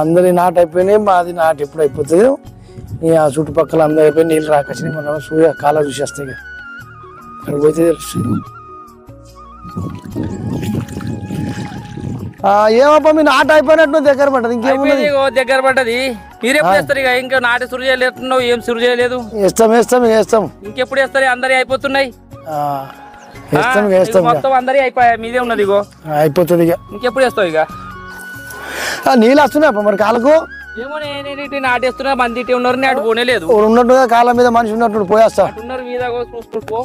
అందరి నాటు అయిపోయినాయి, మాది నాటు ఎప్పుడు అయిపోతుంది. ఆ చుట్టుపక్కల అందరూ అయిపోయి నీళ్ళు రాకొచ్చినాయి. మనం సూర్య కాల చూసేస్తాయి, అక్కడ పోతే తెలుస్తుంది. ఏమప్ప మీ నాటు అయిపోయినట్టు దగ్గర పడ్డది, ఇంకేమున్నది దగ్గర పడ్డది. మీరెప్పుడు వేస్తారు ఇక? ఇంకా నాటి సురు చేయలేతున్నావు, ఏం సురు చేయలేదు. వేస్తాం ఇంకెప్పుడు వేస్తారు? అందరి అయిపోతున్నాయి, వేస్తాం మొత్తం అందరి అయిపోయాయి, మీదే ఉన్నది ఇగో అయిపోతుంది. ఇక ఇంకెప్పుడు వేస్తావు? ఇక నీళ్ళు వస్తున్నాయి మరి కాళ్ళకు. ఏమో నేను నాటేస్తున్నా, మంది ఇటు ఉన్నారు, అటు పోనే లేదు. ఉన్నట్టుగా కాళ్ళ మీద మనిషి ఉన్నట్టు పోయేస్తా ఉన్నారు మీద చూసుకో.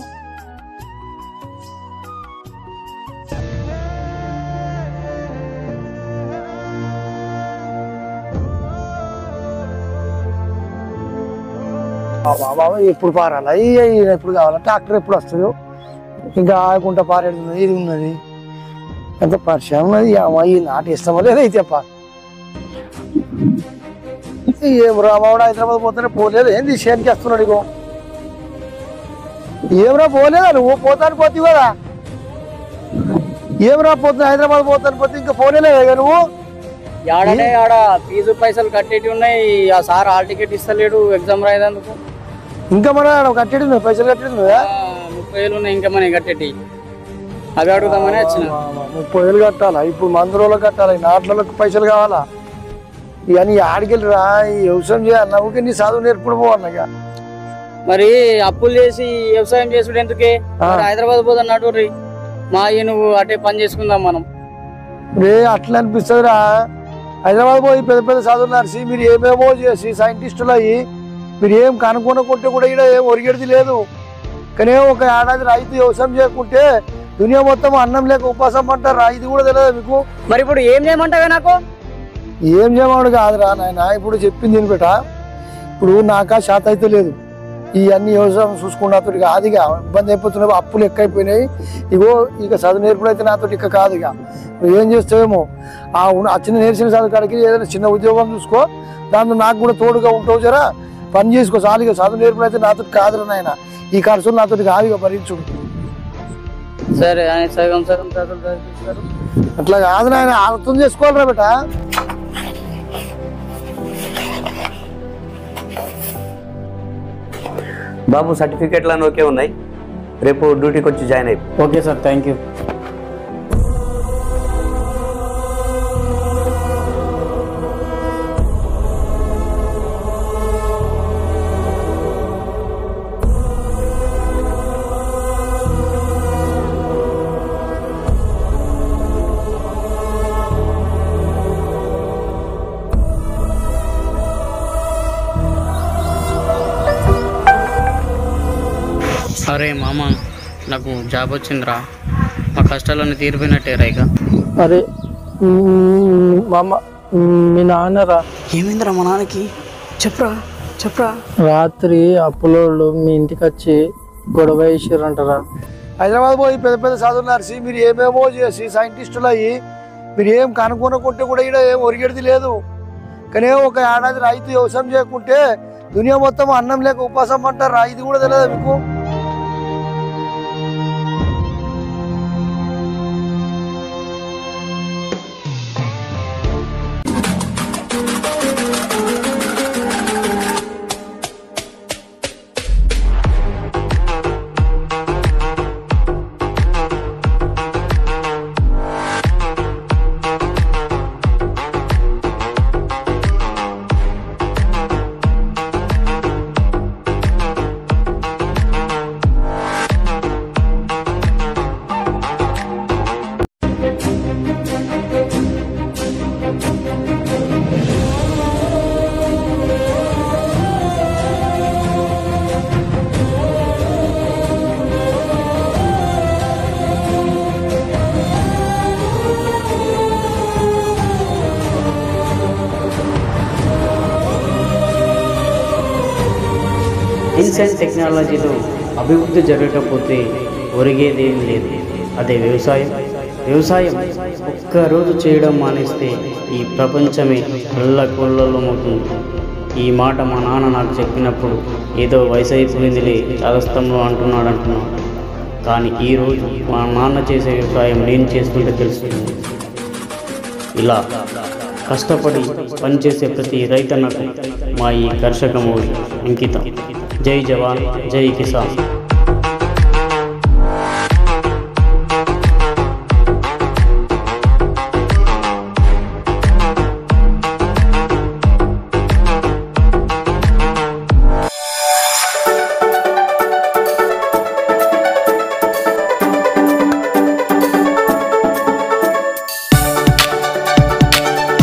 ఎప్పుడు పారాలా, ఎప్పుడు కావాలా, ట్రాక్టర్ ఎప్పుడు వస్తుందో, ఇంకా ఆగుంటా పారేది ఉన్నది, ఇది ఉన్నది, ఎంత పరిచయం ఉన్నది. ఈ నాటు ఇష్టమో లేదా అయితే ఏం రామావుడు హైదరాబాద్ పోతేనే పోలేదు, ఏంది షేర్కి వస్తున్నాడు. ఇగో ఏమరా పోలేదా నువ్వు? పోతాను పోతావు కదా, ఏమరా పోతున్నా హైదరాబాద్ పోతాను పోతే ఇంకా పోలేదా నువ్వు? ఆడనే ఆడ ఫీజు పైసలు కట్టేటి ఉన్నాయి, ఆ సార్ హాల్ టికెట్ ఇస్తలేడు ఎగ్జామ్ రాయదందుకు. ఇంకా మన కట్టేటి పైసలు కట్టేది 30,000 ఉన్నాయి ఇంకా మనం కట్టేటి, అవి అడుగుదామని వచ్చిన. 30,000 కట్టాలా ఇప్పుడు? మందు రోజులకు కట్టాలి, నాట్లకు పైసలు కావాలా? ఇవన్నీ ఆడికెళ్ళిరా, వ్యవసాయం చేయాలి, నవ్వుకి నీ చదువు నేర్పుడు పోవన్నగా. మరి అప్పులు చేసి వ్యవసాయం చేసుడు ఎందుకే? హైదరాబాద్ పోదన్నట్టు మా నువ్వు అటే పని చేసుకుందాం మనం. రే అట్లా అనిపిస్తుందిరా, హైదరాబాద్ పోయి పెద్ద పెద్ద చదువులు నడిచి మీరు ఏమేమో చేసి సైంటిస్టులు అయ్యి మీరు ఏం కనుక్కొనకుంటే కూడా ఇక్కడ ఏం ఒరిగేది లేదు. కానీ ఒక ఏడాది రైతు వ్యవసాయం చేయకుంటే దునియా మొత్తం అన్నం లేక ఉపాసం అంటారా? ఇది కూడా తెలియదు మీకు? మరి ఇప్పుడు ఏం చేయమంటావా? నాకు ఏం చేయమడు కాదురా నాయన, ఇప్పుడు చెప్పింది తినిపెట. ఇప్పుడు నాకా శాత అయితే లేదు, ఈ అన్ని వ్యవసాయం చూసుకున్న నాతో కాదుగా, ఇబ్బంది అయిపోతున్నాయి, అప్పులు ఎక్కువైపోయినాయి. ఇగో ఇక చదువు నేర్పుడు అయితే నాతో ఇక కాదు. ఇక నువ్వు ఏం చేస్తావేమో, ఆ చిన్న నేర్చిన చదువు కాడికి ఏదైనా చిన్న ఉద్యోగం చూసుకో, దాంతో నాకు కూడా తోడుగా ఉంటావు, జరా పని చేసుకో చాలు. ఇక చదువు నేర్పుడు అయితే నాతో కాదురా నాయన, ఈ ఖర్చులు నాతో కాదు, ఇక భరించుడు. సరే సగం సగం అట్లా కాదు నాయన, అర్థం చేసుకోవాలరా బేట. బాబు సర్టిఫికేట్లను ఓకే ఉన్నాయి, రేపు డ్యూటీకి వచ్చి జాయిన్ అయిపో. Okay sir, thank you. అరే మామ, నాకు జాబ్ వచ్చిందిరా, మా కష్టాలన్నీ తీరిపోయినట్టే రైక. అరే మామ, మీ నాన్నరా? ఏమైందిరా మా నాన్నకి? చెప్పరా. రాత్రి అప్పులోళ్ళు మీ ఇంటికి వచ్చి గొడవ వేసారంటారా? హైదరాబాద్ పోయి పెద్ద పెద్ద చదువులు నడిచి మీరు ఏమేమో చేసి సైంటిస్టులు అయ్యి మీరు ఏం కనుక్కొనకుంటే కూడా ఇక్కడ ఏం ఒరిగేది లేదు. కానీ ఒక ఏడాది రైతు వ్యవసాయం చేయకుంటే దునియా మొత్తం అన్నం లేక ఉపాసం అంటారా? ఇది కూడా తెలియదు మీకు? సైన్స్ అండ్ టెక్నాలజీలో అభివృద్ధి జరగకపోతే ఒరిగేదేం లేదు. అదే వ్యవసాయం ఒక్కరోజు చేయడం మానేస్తే ఈ ప్రపంచమే అల్లకొల్లమవుతుంది. ఈ మాట మా నాన్న నాకు చెప్పినప్పుడు ఏదో వయసు అయిపోయిందిలే చాదస్తంలో అంటున్నాడు. కానీ ఈరోజు మా నాన్న చేసే వ్యవసాయం నేను చేస్తుంటే తెలుస్తుంది. ఇలా కష్టపడి పనిచేసే ప్రతి రైతన్నకు మా ఈ కర్షక మూవీ అంకితం. జై జవాన్, జై కిసాన్.